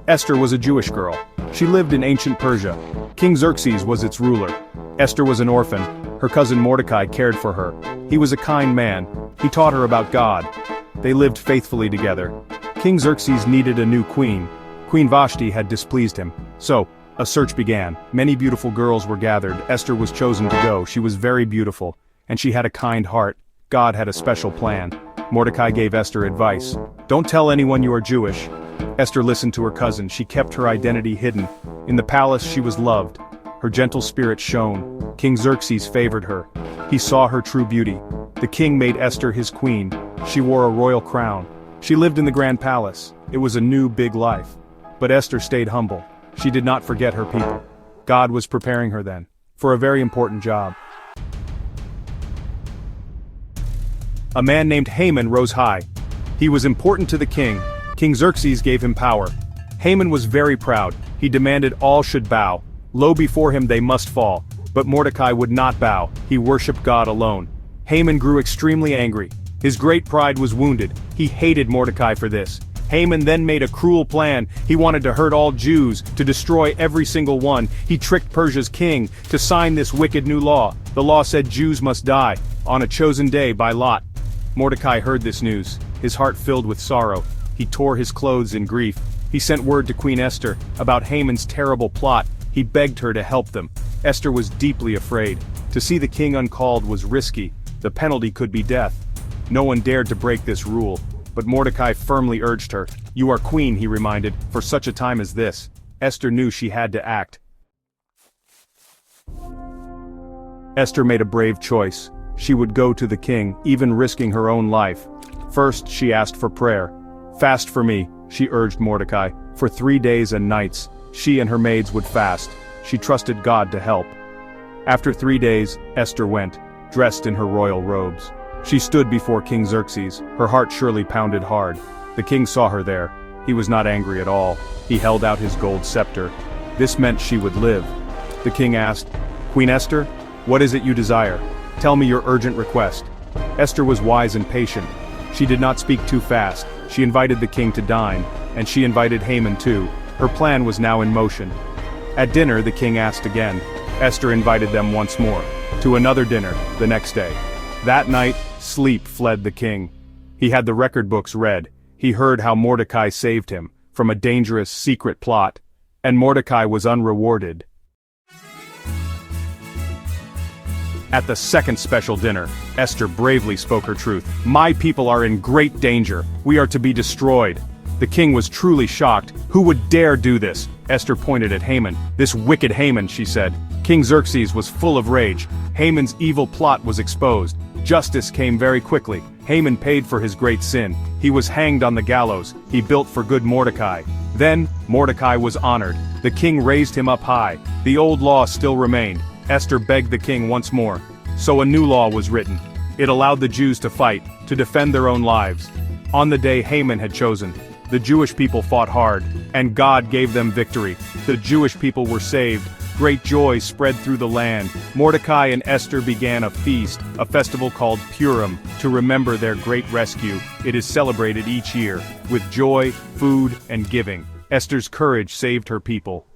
Esther was a Jewish girl. She lived in ancient Persia. King Xerxes was its ruler. Esther was an orphan. Her cousin Mordecai cared for her. He was a kind man. He taught her about God. They lived faithfully together. King Xerxes needed a new queen. Queen Vashti had displeased him. So, a search began. Many beautiful girls were gathered. Esther was chosen to go. She was very beautiful, and she had a kind heart. God had a special plan. Mordecai gave Esther advice. Don't tell anyone you are Jewish. Esther listened to her cousin. She kept her identity hidden. In the palace she was loved. Her gentle spirit shone. King Xerxes favored her. He saw her true beauty. The king made Esther his queen. She wore a royal crown. She lived in the grand palace. It was a new big life. But Esther stayed humble. She did not forget her people. God was preparing her then for a very important job. A man named Haman rose high. He was important to the king. King Xerxes gave him power. Haman was very proud. He demanded all should bow. Low before him they must fall. But Mordecai would not bow. He worshipped God alone. Haman grew extremely angry. His great pride was wounded. He hated Mordecai for this. Haman then made a cruel plan. He wanted to hurt all Jews, to destroy every single one. He tricked Persia's king to sign this wicked new law. The law said Jews must die, on a chosen day by lot. Mordecai heard this news. His heart filled with sorrow. He tore his clothes in grief. He sent word to Queen Esther about Haman's terrible plot. He begged her to help them. Esther was deeply afraid. To see the king uncalled was risky. The penalty could be death. No one dared to break this rule. But Mordecai firmly urged her. You are queen, he reminded, for such a time as this. Esther knew she had to act. Esther made a brave choice. She would go to the king, even risking her own life. First, she asked for prayer. Fast for me, she urged Mordecai. For 3 days and nights, she and her maids would fast. She trusted God to help. After 3 days, Esther went, dressed in her royal robes. She stood before King Xerxes. Her heart surely pounded hard. The king saw her there. He was not angry at all. He held out his gold scepter. This meant she would live. The king asked, Queen Esther, what is it you desire? Tell me your urgent request. Esther was wise and patient. She did not speak too fast. She invited the king to dine, and she invited Haman too. Her plan was now in motion. At dinner, the king asked again. Esther invited them once more, to another dinner, the next day. That night, sleep fled the king. He had the record books read. He heard how Mordecai saved him from a dangerous secret plot, and Mordecai was unrewarded. At the second special dinner, Esther bravely spoke her truth. My people are in great danger. We are to be destroyed. The king was truly shocked. Who would dare do this? Esther pointed at Haman. This wicked Haman, she said. King Xerxes was full of rage. Haman's evil plot was exposed. Justice came very quickly. Haman paid for his great sin. He was hanged on the gallows. He built for good Mordecai. Then, Mordecai was honored. The king raised him up high. The old law still remained. Esther begged the king once more. So a new law was written. It allowed the Jews to fight, to defend their own lives. On the day Haman had chosen, the Jewish people fought hard, and God gave them victory. The Jewish people were saved. Great joy spread through the land. Mordecai and Esther began a feast, a festival called Purim, to remember their great rescue. It is celebrated each year, with joy, food, and giving. Esther's courage saved her people.